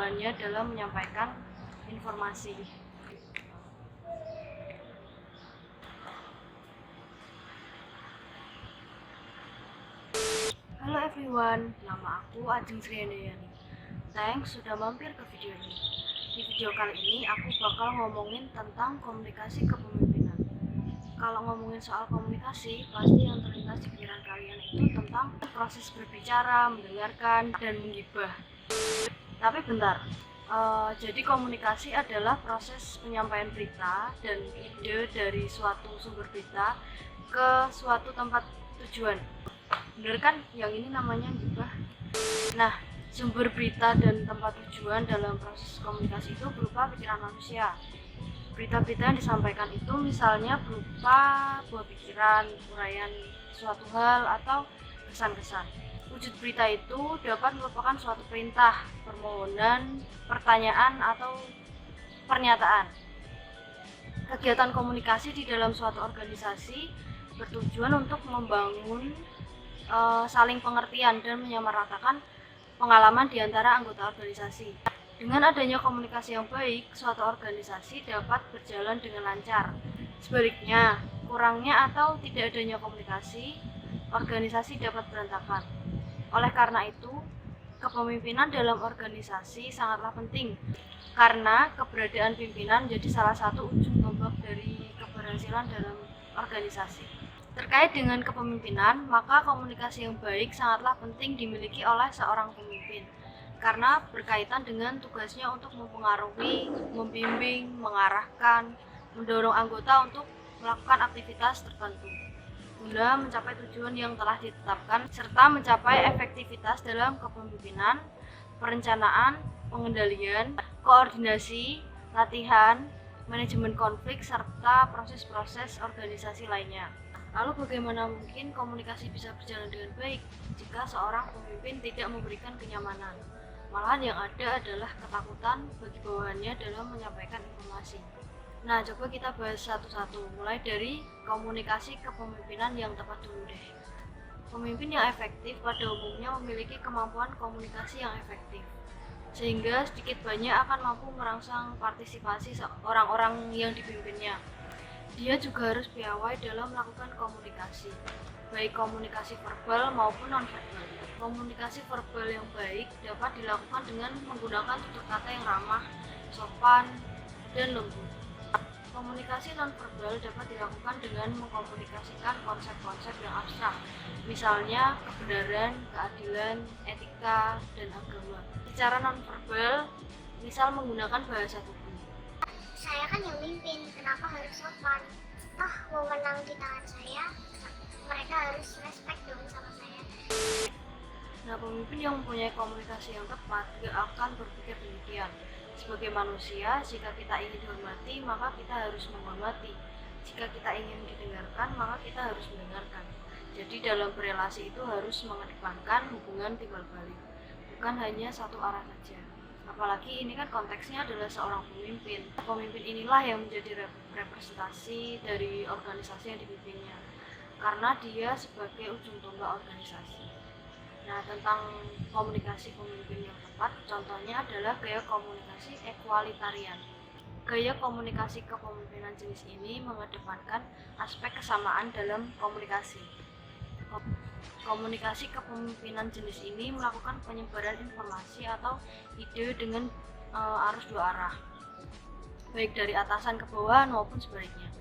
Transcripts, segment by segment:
bawahannya dalam menyampaikan informasi. Halo everyone, nama aku Ajeng Sriandayani. Thanks sudah mampir ke video ini. Di video kali ini aku bakal ngomongin tentang komunikasi kepemimpinan. Kalau ngomongin soal komunikasi, pasti yang terlintas di pikiran kalian itu tentang proses berbicara, mendengarkan, dan menggibah. Tapi bentar, jadi komunikasi adalah proses penyampaian berita dan ide dari suatu sumber berita ke suatu tempat tujuan. Bener kan? Yang ini namanya gibah. Nah, sumber berita dan tempat tujuan dalam proses komunikasi itu berupa pikiran manusia. Berita-berita yang disampaikan itu misalnya berupa buah pikiran, uraian suatu hal, atau kesan-kesan. Wujud berita itu dapat merupakan suatu perintah, permohonan, pertanyaan, atau pernyataan. Kegiatan komunikasi di dalam suatu organisasi bertujuan untuk membangun saling pengertian dan menyamaratakan pengalaman di antara anggota organisasi. Dengan adanya komunikasi yang baik, suatu organisasi dapat berjalan dengan lancar. Sebaliknya, kurangnya atau tidak adanya komunikasi, organisasi dapat berantakan. Oleh karena itu, kepemimpinan dalam organisasi sangatlah penting, karena keberadaan pimpinan menjadi salah satu ujung tombak dari keberhasilan dalam organisasi. Terkait dengan kepemimpinan, maka komunikasi yang baik sangatlah penting dimiliki oleh seorang pemimpin, karena berkaitan dengan tugasnya untuk mempengaruhi, membimbing, mengarahkan, mendorong anggota untuk melakukan aktivitas tertentu guna mencapai tujuan yang telah ditetapkan, serta mencapai efektivitas dalam kepemimpinan, perencanaan, pengendalian, koordinasi, latihan, manajemen konflik, serta proses-proses organisasi lainnya. Lalu bagaimana mungkin komunikasi bisa berjalan dengan baik jika seorang pemimpin tidak memberikan kenyamanan? Malahan yang ada adalah ketakutan bagi bawahannya dalam menyampaikan informasi. Nah, coba kita bahas satu-satu, mulai dari komunikasi kepemimpinan yang tepat dulu deh. Pemimpin yang efektif pada umumnya memiliki kemampuan komunikasi yang efektif, sehingga sedikit banyak akan mampu merangsang partisipasi orang-orang yang dipimpinnya. Dia juga harus piawai dalam melakukan komunikasi, baik komunikasi verbal maupun non-verbal. Komunikasi verbal yang baik dapat dilakukan dengan menggunakan tutur kata yang ramah, sopan, dan lembut. Komunikasi non-verbal dapat dilakukan dengan mengkomunikasikan konsep-konsep yang abstrak, misalnya kebenaran, keadilan, etika, dan agama. Secara non-verbal, misal menggunakan bahasa tubuh. Saya kan yang mimpin, kenapa harus sopan? Toh wewenang di tangan saya, mereka harus respect dong sama saya. Nah, pemimpin yang mempunyai komunikasi yang tepat gak akan berpikir demikian. Sebagai manusia, jika kita ingin dihormati, maka kita harus menghormati. Jika kita ingin didengarkan, maka kita harus mendengarkan. Jadi dalam berelasi itu harus mengedepankan hubungan timbal balik, bukan hanya satu arah saja. Apalagi ini kan konteksnya adalah seorang pemimpin. Pemimpin inilah yang menjadi representasi dari organisasi yang dipimpinnya, karena dia sebagai ujung tombak organisasi. Nah, tentang komunikasi pemimpin yang tepat, contohnya adalah gaya komunikasi equalitarian. Gaya komunikasi kepemimpinan jenis ini mengedepankan aspek kesamaan dalam komunikasi. Komunikasi kepemimpinan jenis ini melakukan penyebaran informasi atau ide dengan arus dua arah, baik dari atasan ke bawahan maupun sebaliknya.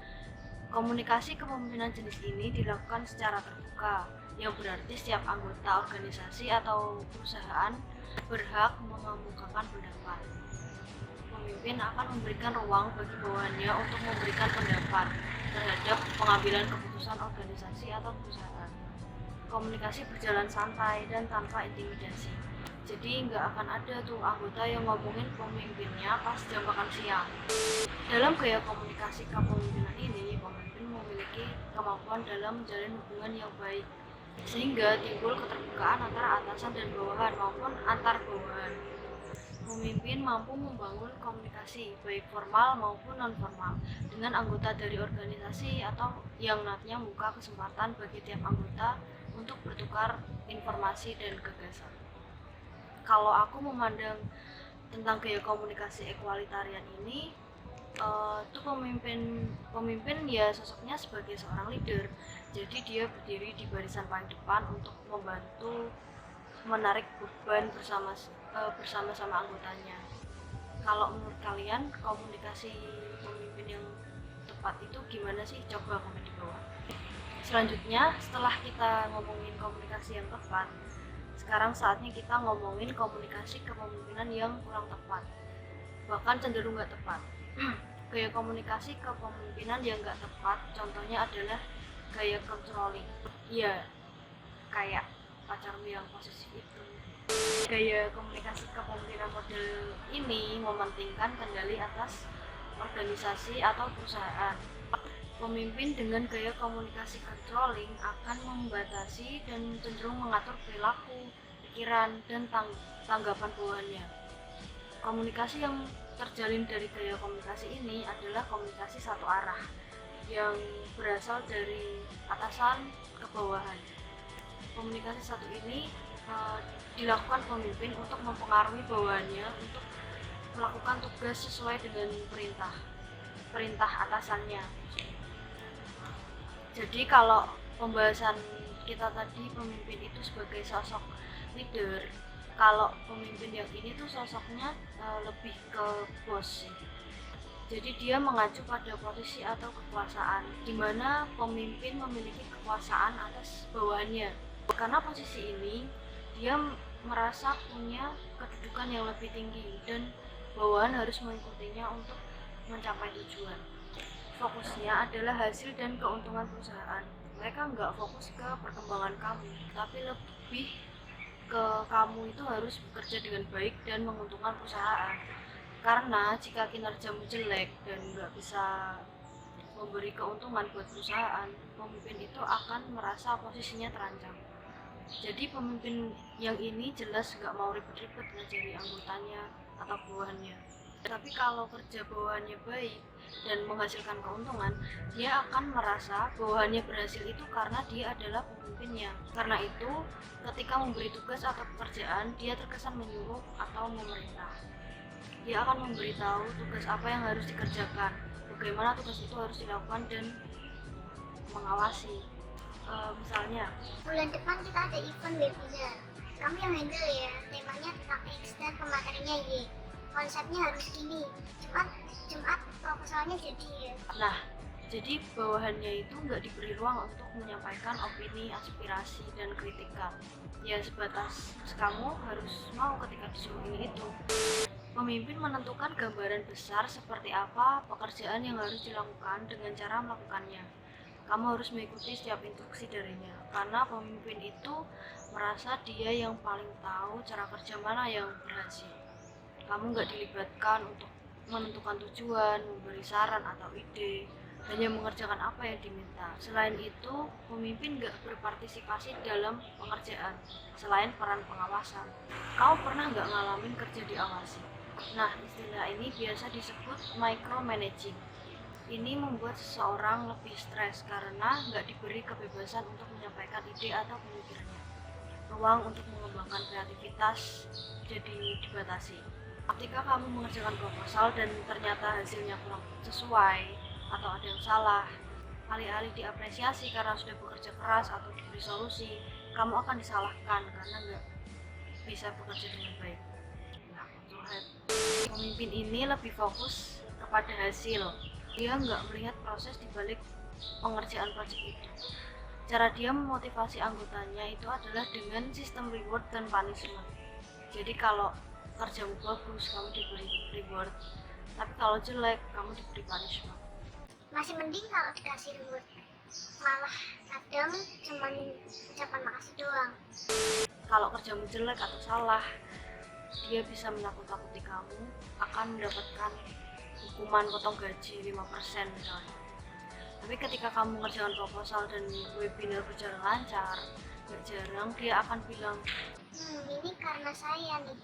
Komunikasi kepemimpinan jenis ini dilakukan secara terbuka, yang berarti setiap anggota organisasi atau perusahaan berhak mengemukakan pendapat. Pemimpin akan memberikan ruang bagi bawahannya untuk memberikan pendapat terhadap pengambilan keputusan organisasi atau perusahaan. Komunikasi berjalan santai dan tanpa intimidasi. Jadi nggak akan ada tuh anggota yang ngomongin pemimpinnya pas jam makan siang. Dalam gaya komunikasi kepemimpinan ini, pemimpin memiliki kemampuan dalam menjalin hubungan yang baik, sehingga timbul keterbukaan antara atasan dan bawahan maupun antar bawahan. Pemimpin mampu membangun komunikasi baik formal maupun non-formal dengan anggota dari organisasi atau yang nantinya membuka kesempatan bagi tiap anggota untuk bertukar informasi dan gagasan. Kalau aku memandang tentang gaya komunikasi equalitarian ini, itu pemimpin ya sosoknya sebagai seorang leader. Jadi dia berdiri di barisan paling depan untuk membantu menarik beban bersama-sama anggotanya. Kalau menurut kalian komunikasi pemimpin yang tepat itu gimana sih? Coba komen di bawah. Selanjutnya, setelah kita ngomongin komunikasi yang tepat, sekarang saatnya kita ngomongin komunikasi kepemimpinan yang kurang tepat, bahkan cenderung nggak tepat. Gaya komunikasi kepemimpinan yang nggak tepat contohnya adalah gaya controlling. Iya, kayak pacarmu yang posesif itu. Gaya komunikasi kepemimpinan model ini mementingkan kendali atas organisasi atau perusahaan. Pemimpin dengan gaya komunikasi controlling akan membatasi dan cenderung mengatur perilaku, pikiran, dan tanggapan bawahannya. Komunikasi yang terjalin dari gaya komunikasi ini adalah komunikasi satu arah yang berasal dari atasan ke bawahan. Komunikasi satu ini dilakukan pemimpin untuk mempengaruhi bawahannya untuk melakukan tugas sesuai dengan perintah atasannya. Jadi kalau pembahasan kita tadi pemimpin itu sebagai sosok leader, kalau pemimpin yang ini tuh sosoknya lebih ke bos. Jadi dia mengacu pada posisi atau kekuasaan, di mana pemimpin memiliki kekuasaan atas bawahannya. Karena posisi ini dia merasa punya kedudukan yang lebih tinggi dan bawahan harus mengikutinya untuk mencapai tujuan. Fokusnya adalah hasil dan keuntungan perusahaan. Mereka nggak fokus ke perkembangan kamu, tapi lebih ke kamu itu harus bekerja dengan baik dan menguntungkan perusahaan. Karena jika kinerjamu jelek dan nggak bisa memberi keuntungan buat perusahaan, pemimpin itu akan merasa posisinya terancam. Jadi pemimpin yang ini jelas nggak mau ribet-ribet ngajari anggotanya atau bawahannya. Tapi kalau kerja bawahannya baik dan menghasilkan keuntungan, dia akan merasa bawahannya berhasil itu karena dia adalah pemimpinnya. Karena itu, ketika memberi tugas atau pekerjaan, dia terkesan menyuruh atau memerintah. Dia akan memberitahu tugas apa yang harus dikerjakan, bagaimana tugas itu harus dilakukan, dan mengawasi. Misalnya, bulan depan kita ada event webinar. Kamu yang handle ya, temanya tentang X dan pematerinya Y. Konsepnya harus gini. Jumat proposalnya jadi ya. Nah, jadi bawahannya itu nggak diberi ruang untuk menyampaikan opini, aspirasi, dan kritikan. Ya sebatas kamu harus mau ketika disuruh ini itu. Pemimpin menentukan gambaran besar seperti apa pekerjaan yang harus dilakukan dengan cara melakukannya. Kamu harus mengikuti setiap instruksi darinya, karena pemimpin itu merasa dia yang paling tahu cara kerja mana yang berhasil. Kamu nggak dilibatkan untuk menentukan tujuan, memberi saran atau ide, hanya mengerjakan apa yang diminta. Selain itu, pemimpin nggak berpartisipasi dalam pengerjaan, selain peran pengawasan. Kamu pernah nggak ngalamin kerja diawasi? Nah, istilah ini biasa disebut micromanaging. Ini membuat seseorang lebih stres karena nggak diberi kebebasan untuk menyampaikan ide atau pemikirannya. Ruang untuk mengembangkan kreativitas jadi dibatasi. Ketika kamu mengerjakan proposal dan ternyata hasilnya kurang sesuai atau ada yang salah, alih-alih diapresiasi karena sudah bekerja keras atau diberi solusi, kamu akan disalahkan karena nggak bisa bekerja dengan baik. Pemimpin ini lebih fokus kepada hasil. Dia nggak melihat proses di balik pengerjaan proyek itu. Cara dia memotivasi anggotanya itu adalah dengan sistem reward dan punishment. Jadi kalau kerjamu bagus, kamu diberi reward. Tapi kalau jelek, kamu diberi punishment. Masih mending kalau dikasih reward. Malah kadang cuma ucapan makasih doang. Kalau kerjamu jelek atau salah, dia bisa menakut-nakuti kamu akan mendapatkan hukuman potong gaji 5% misalnya. Tapi ketika kamu mengerjakan proposal dan webinar berjalan lancar, gak jarang dia akan bilang, ini karena saya nih,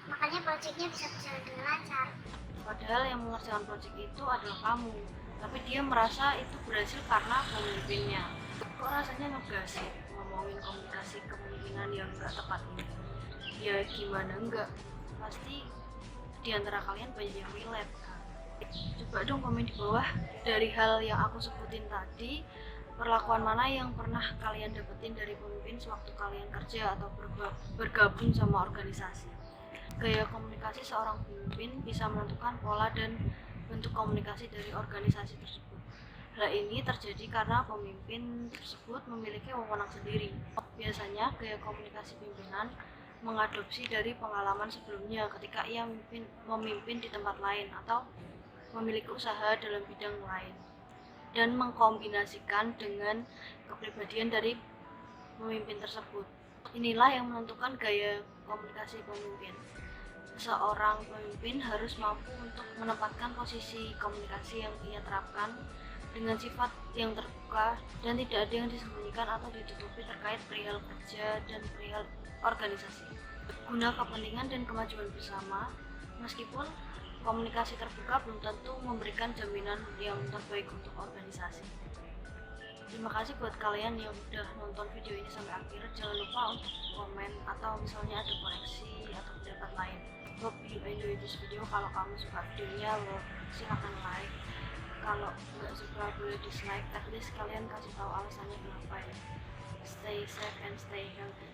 makanya proyeknya bisa berjalan dengan lancar. Padahal yang mengerjakan proyek itu adalah kamu, tapi dia merasa itu berhasil karena pemimpinnya. Kok rasanya ngegas sih ngomongin komunikasi kepemimpinan yang gak tepat ini? Ya gimana enggak, pasti di antara kalian banyak yang relate kan. Coba dong komen di bawah, dari hal yang aku sebutin tadi, perlakuan mana yang pernah kalian dapetin dari pemimpin sewaktu kalian kerja atau bergabung sama organisasi. Gaya komunikasi seorang pemimpin bisa menentukan pola dan bentuk komunikasi dari organisasi tersebut. Hal ini terjadi karena pemimpin tersebut memiliki wewenang sendiri. Biasanya gaya komunikasi pimpinan mengadopsi dari pengalaman sebelumnya ketika ia memimpin di tempat lain atau memiliki usaha dalam bidang lain, dan mengkombinasikan dengan kepribadian dari pemimpin tersebut. Inilah yang menentukan gaya komunikasi pemimpin. Seorang pemimpin harus mampu untuk menempatkan posisi komunikasi yang ia terapkan dengan sifat yang terbuka dan tidak ada yang disembunyikan atau ditutupi terkait perihal kerja dan perihal organisasi, guna kepentingan dan kemajuan bersama. Meskipun komunikasi terbuka belum tentu memberikan jaminan yang terbaik untuk organisasi. Terima kasih buat kalian yang udah nonton video ini sampai akhir. Jangan lupa untuk komen atau misalnya ada koreksi atau pendapat lain. Hope you enjoy this video. Kalau kamu suka videonya, silahkan like. Kalau nggak suka boleh dislike. At least kalian kasih tahu alasannya kenapa ya. Stay safe and stay healthy.